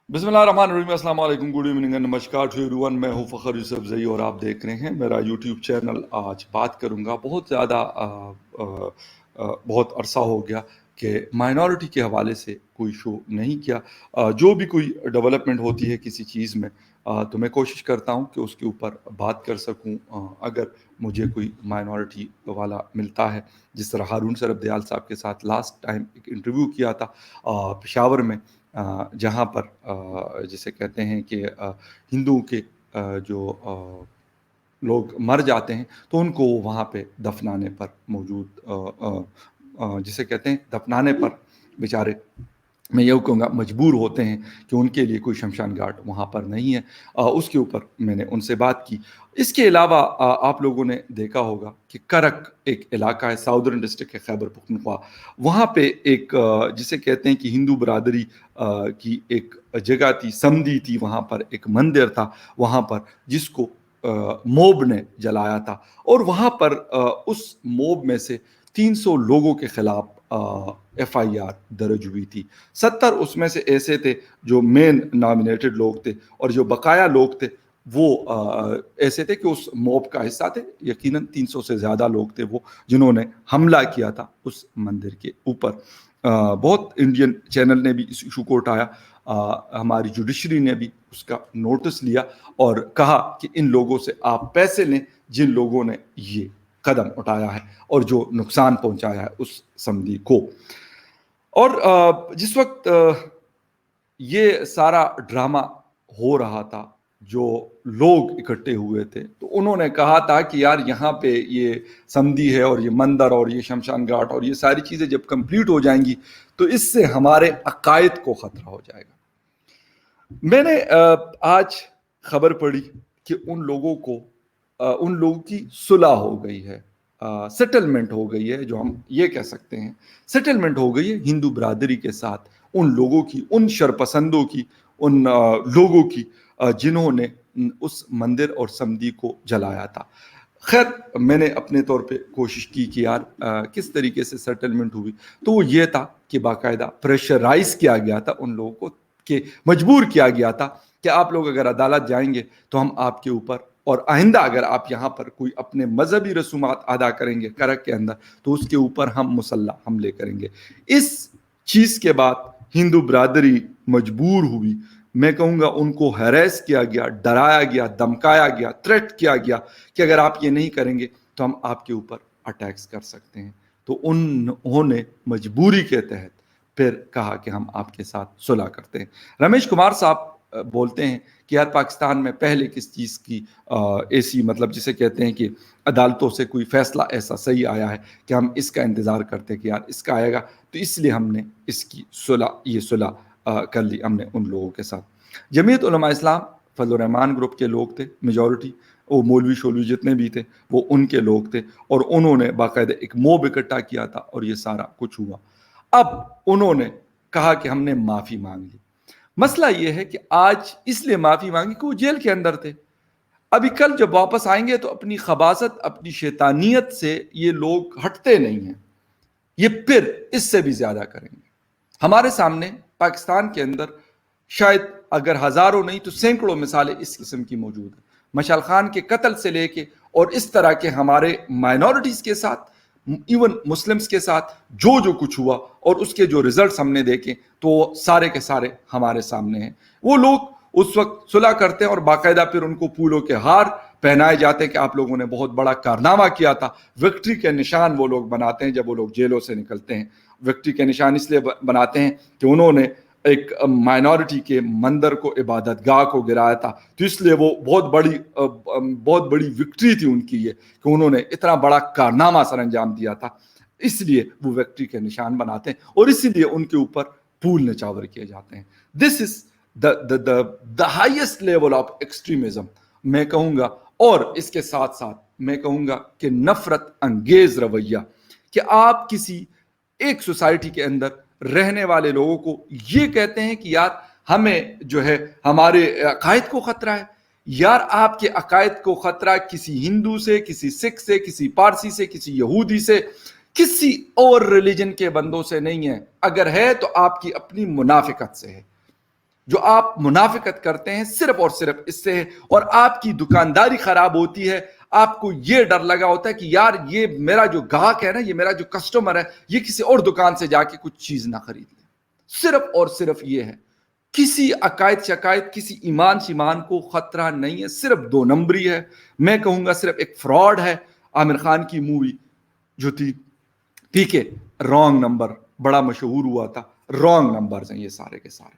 بسم اللہ الرحمن الرحیم، السلام علیکم، گڈ ایوننگ اینڈ نمسکار ٹو ایوریون۔ میں ہوں فخر یوسف زئی اور آپ دیکھ رہے ہیں میرا یوٹیوب چینل۔ آج بات کروں گا بہت عرصہ ہو گیا کہ مائنورٹی کے حوالے سے کوئی شو نہیں کیا۔ جو بھی کوئی ڈیولپمنٹ ہوتی ہے کسی چیز میں تو میں کوشش کرتا ہوں کہ اس کے اوپر بات کر سکوں۔ اگر مجھے کوئی مائنورٹی والا ملتا ہے، جس طرح ہارون سرف دیال صاحب کے ساتھ لاسٹ ٹائم ایک انٹرویو کیا تھا پشاور میں، جہاں پر جسے کہتے ہیں کہ ہندوؤں کے جو لوگ مر جاتے ہیں تو ان کو وہاں پہ دفنانے پر جسے کہتے ہیں دفنانے پر بیچارے، میں یہ کہوں گا، مجبور ہوتے ہیں کہ ان کے لیے کوئی شمشان گھاٹ وہاں پر نہیں ہے۔ اس کے اوپر میں نے ان سے بات کی۔ اس کے علاوہ آپ لوگوں نے دیکھا ہوگا کہ کرک ایک علاقہ ہے ساؤدرن ڈسٹرکٹ ہے خیبر پختونخوا، وہاں پہ ایک جسے کہتے ہیں کہ ہندو برادری کی ایک جگہ تھی، سمدھی تھی، وہاں پر ایک مندر تھا وہاں پر، جس کو موب نے جلایا تھا، اور وہاں پر اس موب میں سے 300 لوگوں کے خلاف ایف آئی آر درج ہوئی تھی۔ 70 اس میں سے ایسے تھے جو مین نامینیٹڈ لوگ تھے، اور جو بقایا لوگ تھے وہ ایسے تھے کہ اس موب کا حصہ تھے۔ یقیناً 300 سے زیادہ لوگ تھے وہ جنہوں نے حملہ کیا تھا اس مندر کے اوپر۔ بہت انڈین چینل نے بھی اس ایشو کو اٹھایا، ہماری جوڈیشری نے بھی اس کا نوٹس لیا اور کہا کہ ان لوگوں سے آپ پیسے لیں جن لوگوں نے یہ قدم اٹھایا ہے اور جو نقصان پہنچایا ہے اس سمدھی کو۔ اور جس وقت یہ سارا ڈرامہ ہو رہا تھا، جو لوگ اکٹھے ہوئے تھے تو انہوں نے کہا تھا کہ یار یہاں پہ یہ سمدھی ہے اور یہ مندر اور یہ شمشان گھاٹ اور یہ ساری چیزیں جب کمپلیٹ ہو جائیں گی تو اس سے ہمارے عقائد کو خطرہ ہو جائے گا۔ میں نے آج خبر پڑھی کہ ان لوگوں کی صلح ہو گئی ہے، سیٹلمنٹ ہو گئی ہے، جو ہم یہ کہہ سکتے ہیں سیٹلمنٹ ہو گئی ہے ہندو برادری کے ساتھ، ان لوگوں کی، ان شرپسندوں کی، ان لوگوں کی جنہوں نے اس مندر اور سمدھی کو جلایا تھا۔ خیر، میں نے اپنے طور پہ کوشش کی کہ یار کس طریقے سے سیٹلمنٹ ہوئی، تو وہ یہ تھا کہ باقاعدہ پریشرائز کیا گیا تھا ان لوگوں کو، کہ مجبور کیا گیا تھا کہ آپ لوگ اگر عدالت جائیں گے تو ہم آپ کے اوپر، اور آئندہ اگر آپ یہاں پر کوئی اپنے مذہبی رسومات ادا کریں گے کرک کے اندر تو اس کے اوپر ہم مسلح حملے کریں گے۔ اس چیز کے بعد ہندو برادری مجبور ہوئی، میں کہوں گا ان کو ہیریس کیا گیا، ڈرایا گیا، دمکایا گیا، تھریٹ کیا گیا کہ اگر آپ یہ نہیں کریں گے تو ہم آپ کے اوپر اٹیکس کر سکتے ہیں۔ تو انہوں نے مجبوری کے تحت پھر کہا کہ ہم آپ کے ساتھ صلح کرتے ہیں۔ رمیش کمار صاحب بولتے ہیں کہ یار پاکستان میں پہلے کس چیز کی ایسی، مطلب جسے کہتے ہیں کہ عدالتوں سے کوئی فیصلہ ایسا صحیح آیا ہے کہ ہم اس کا انتظار کرتے کہ یار اس کا آئے گا، تو اس لیے ہم نے اس کی یہ صلح کر لی ہم نے ان لوگوں کے ساتھ۔ جمعیت علماء اسلام فضل الرحمان گروپ کے لوگ تھے، میجورٹی وہ مولوی شولوی جتنے بھی تھے وہ ان کے لوگ تھے، اور انہوں نے باقاعدہ ایک موب اکٹھا کیا تھا اور یہ سارا کچھ ہوا۔ اب انہوں نے کہا کہ ہم نے معافی مانگ لی۔ مسئلہ یہ ہے کہ آج اس لیے معافی مانگی کہ وہ جیل کے اندر تھے، ابھی کل جب واپس آئیں گے تو اپنی خباثت، اپنی شیطانیت سے یہ لوگ ہٹتے نہیں ہیں، یہ پھر اس سے بھی زیادہ کریں گے۔ ہمارے سامنے پاکستان کے اندر شاید اگر ہزاروں نہیں تو سینکڑوں مثالیں اس قسم کی موجود ہیں۔ مشال خان کے قتل سے لے کے اور اس طرح کے ہمارے مائنورٹیز کے ساتھ، ایون مسلمز کے ساتھ جو کچھ ہوا اور اس کے جو ریزلٹس ہم نے دیکھے تو وہ سارے کے سارے ہمارے سامنے ہیں۔ وہ لوگ اس وقت صلح کرتے ہیں اور باقاعدہ پھر ان کو پھولوں کے ہار پہنائے جاتے ہیں کہ آپ لوگوں نے بہت بڑا کارنامہ کیا تھا۔ وکٹری کے نشان وہ لوگ بناتے ہیں جب وہ لوگ جیلوں سے نکلتے ہیں۔ وکٹری کے نشان اس لیے بناتے ہیں کہ انہوں نے ایک مائنورٹی کے مندر کو، عبادت گاہ کو گرایا تھا، تو اس لیے وہ بہت بڑی وکٹری تھی ان کی یہ، کہ انہوں نے اتنا بڑا کارنامہ سر انجام دیا تھا، اس لیے وہ وکٹری کے نشان بناتے ہیں اور اسی لیے ان کے اوپر پھول نچاور کیے جاتے ہیں۔ دس از the highest level of extremism میں کہوں گا، اور اس کے ساتھ ساتھ میں کہوں گا کہ نفرت انگیز رویہ، کہ آپ کسی ایک سوسائٹی کے اندر رہنے والے لوگوں کو یہ کہتے ہیں کہ یار ہمیں جو ہے ہمارے عقائد کو خطرہ ہے۔ یار آپ کے عقائد کو خطرہ کسی ہندو سے، کسی سکھ سے، کسی پارسی سے، کسی یہودی سے، کسی اور ریلیجن کے بندوں سے نہیں ہے، اگر ہے تو آپ کی اپنی منافقت سے ہے۔ جو آپ منافقت کرتے ہیں صرف اور صرف اس سے ہے، اور آپ کی دکانداری خراب ہوتی ہے، آپ کو یہ ڈر لگا ہوتا ہے کہ یار یہ میرا جو گاہک ہے نا، یہ میرا جو کسٹمر ہے، یہ کسی اور دکان سے جا کے کچھ چیز نہ خرید لے. صرف اور صرف یہ ہے. کسی عقائد شقائد، کسی ایمان شیمان کو خطرہ نہیں ہے، صرف 2 نمبری ہے. میں کہوں گا صرف ایک فراڈ ہے. عامر خان کی مووی جو تھی ٹھیک ہے، رانگ نمبر بڑا مشہور ہوا تھا. رانگ نمبرز ہیں یہ سارے کے سارے.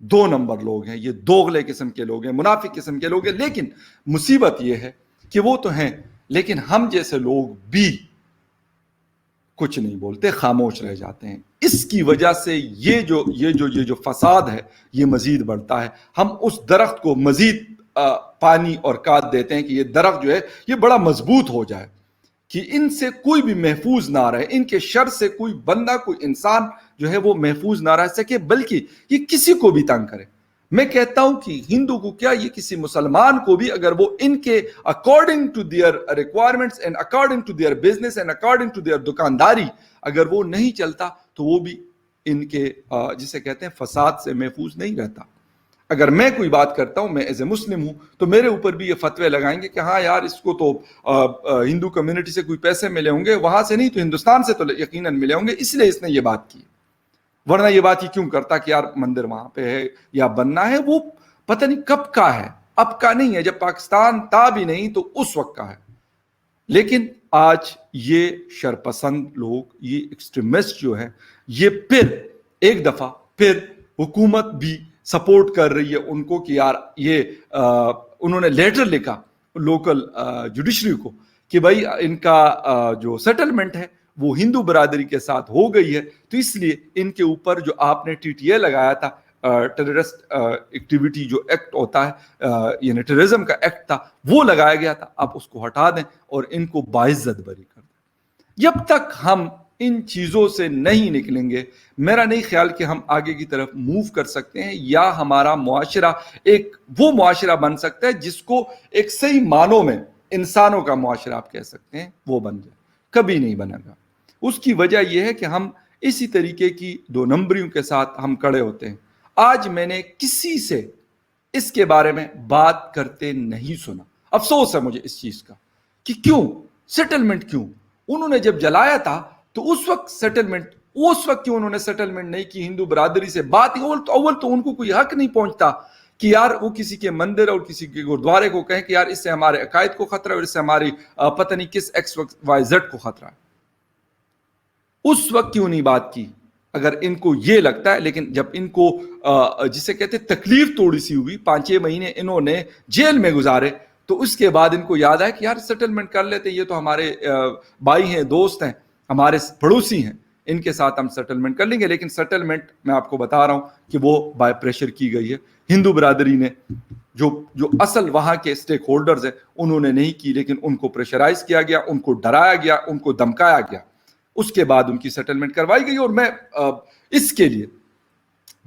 2 نمبر لوگ ہیں یہ، دوغلے قسم کے لوگ ہیں، منافق قسم کے لوگ ہیں. لیکن مصیبت یہ ہے کہ وہ تو ہیں، لیکن ہم جیسے لوگ بھی کچھ نہیں بولتے، خاموش رہ جاتے ہیں. اس کی وجہ سے یہ جو فساد ہے یہ مزید بڑھتا ہے. ہم اس درخت کو مزید پانی اور کھاد دیتے ہیں کہ یہ درخت جو ہے یہ بڑا مضبوط ہو جائے، کہ ان سے کوئی بھی محفوظ نہ رہے، ان کے شر سے کوئی بندہ، کوئی انسان جو ہے وہ محفوظ نہ رہ سکے، بلکہ یہ کسی کو بھی تنگ کرے. میں کہتا ہوں کہ ہندو کو کیا، یہ کسی مسلمان کو بھی اگر وہ ان کے according to their requirements and according to their business and according to their دکانداری اگر وہ نہیں چلتا تو وہ بھی ان کے جسے کہتے ہیں فساد سے محفوظ نہیں رہتا. اگر میں کوئی بات کرتا ہوں، میں ایز اے مسلم ہوں، تو میرے اوپر بھی یہ فتوے لگائیں گے کہ ہاں یار اس کو تو ہندو کمیونٹی سے کوئی پیسے ملے ہوں گے، وہاں سے نہیں تو ہندوستان سے تو یقیناً ملے ہوں گے، اس لیے اس نے یہ بات کی. ورنہ یہ بات ہی کیوں کرتا کہ یار مندر وہاں پہ ہے یا بننا ہے. وہ پتہ نہیں کب کا ہے، اب کا نہیں ہے، جب پاکستان تھا بھی نہیں تو اس وقت کا ہے. لیکن آج یہ شرپسند لوگ، یہ ایکسٹریمسٹ جو ہے، یہ پھر ایک دفعہ پھر حکومت بھی سپورٹ کر رہی ہے ان کو کہ یار یہ انہوں نے لیٹر لکھا لوکل جوڈیشری کو کہ بھائی ان کا جو سیٹلمنٹ ہے وہ ہندو برادری کے ساتھ ہو گئی ہے، تو اس لیے ان کے اوپر جو آپ نے TTA لگایا تھا، ٹیررسٹ ایکٹیویٹی جو ایکٹ ہوتا ہے، یعنی ٹیررزم کا ایکٹ تھا، وہ لگایا گیا تھا، آپ اس کو ہٹا دیں اور ان کو باعزت بری کر دیں. جب تک ہم ان چیزوں سے نہیں نکلیں گے، میرا نہیں خیال کہ ہم آگے کی طرف موو کر سکتے ہیں، یا ہمارا معاشرہ ایک وہ معاشرہ بن سکتا ہے جس کو ایک صحیح معنوں میں انسانوں کا معاشرہ آپ کہہ سکتے ہیں وہ بن جائے. کبھی نہیں بنے گا. اس کی وجہ یہ ہے کہ ہم اسی طریقے کی 2 نمبریوں کے ساتھ ہم کڑے ہوتے ہیں. آج میں نے کسی سے اس کے بارے میں بات کرتے نہیں سنا. افسوس ہے مجھے اس چیز کا کہ کیوں سیٹلمنٹ، کیوں انہوں نے جب جلایا تھا تو اس وقت سیٹلمنٹ، اس وقت کیوں انہوں نے سیٹلمنٹ نہیں کی ہندو برادری سے بات. اول تو ان کو کوئی حق نہیں پہنچتا کہ یار وہ کسی کے مندر اور کسی کے گردوارے کو کہیں کہ یار اس سے ہمارے عقائد کو خطرہ ہے اور اس سے ہماری پتہ نہیں کس XYZ کو خطرہ ہے. اس وقت کیوں نہیں بات کی اگر ان کو یہ لگتا ہے. لیکن جب ان کو جسے کہتے تکلیف تھوڑی سی ہوئی، 5-6 مہینے انہوں نے جیل میں گزارے، تو اس کے بعد ان کو یاد آیا کہ یار سیٹلمنٹ کر لیتے، یہ تو ہمارے بھائی ہیں، دوست ہیں، ہمارے پڑوسی ہیں، ان کے ساتھ ہم سیٹلمنٹ کر لیں گے. لیکن سیٹلمنٹ میں آپ کو بتا رہا ہوں کہ وہ بائی پریشر کی گئی ہے. ہندو برادری نے جو اصل وہاں کے اسٹیک ہولڈرز ہیں انہوں نے نہیں کی، لیکن ان کو پریشرائز کیا گیا، ان کو ڈرایا گیا، ان کو دھمکایا گیا. اس کے بعد ان کی سیٹلمنٹ کروائی گئی. اور میں اس کے لیے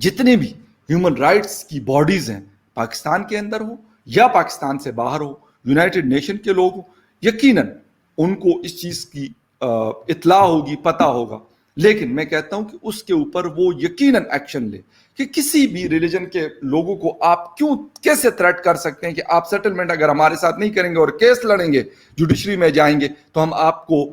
جتنے بھی ہیومن رائٹس کی باڈیز ہیں، پاکستان کے اندر ہو یا پاکستان سے باہر ہو، یونائٹڈ نیشن کے لوگ ہوں، یقیناً ان کو اس چیز کی اطلاع ہوگی، پتہ ہوگا. لیکن میں کہتا ہوں کہ اس کے اوپر وہ یقیناً ایکشن لے کہ کسی بھی ریلیجن کے لوگوں کو آپ کیسے تھریٹ کر سکتے ہیں کہ آپ سیٹلمنٹ اگر ہمارے ساتھ نہیں کریں گے اور کیس لڑیں گے، جوڈیشری میں جائیں گے، تو ہم آپ کو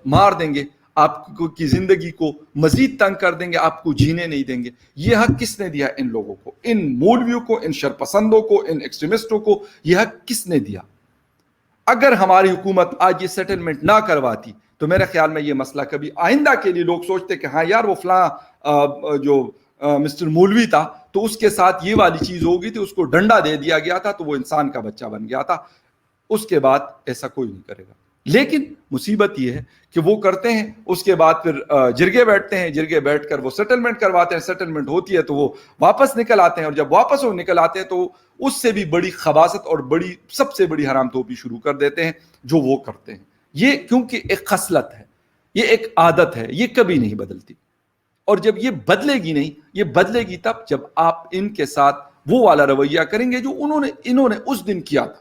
مار دیں گے، آپ کی زندگی کو مزید تنگ کر دیں گے، آپ کو جینے نہیں دیں گے. یہ حق کس نے دیا ان لوگوں کو، ان مولویوں کو، ان شرپسندوں کو، ان ایکسٹریمسٹوں کو؟ یہ حق کس نے دیا؟ اگر ہماری حکومت آج یہ سیٹلمنٹ نہ کرواتی تو میرے خیال میں یہ مسئلہ کبھی آئندہ کے لیے لوگ سوچتے کہ ہاں یار وہ فلاں جو مسٹر مولوی تھا تو اس کے ساتھ یہ والی چیز ہو گئی تھی، اس کو ڈنڈا دے دیا گیا تھا تو وہ انسان کا بچہ بن گیا تھا. اس کے بعد ایسا کوئی نہیں کرے گا. لیکن مصیبت یہ ہے کہ وہ کرتے ہیں، اس کے بعد پھر جرگے بیٹھتے ہیں، جرگے بیٹھ کر وہ سیٹلمنٹ کرواتے ہیں، سیٹلمنٹ ہوتی ہے تو وہ واپس نکل آتے ہیں، اور جب واپس وہ نکل آتے ہیں تو اس سے بھی بڑی خباثت اور سب سے بڑی حرام توپی شروع کر دیتے ہیں جو وہ کرتے ہیں. یہ کیونکہ ایک خصلت ہے، یہ ایک عادت ہے، یہ کبھی نہیں بدلتی. اور جب یہ بدلے گی نہیں، یہ بدلے گی تب جب آپ ان کے ساتھ وہ والا رویہ کریں گے جو انہوں نے اس دن کیا تھا.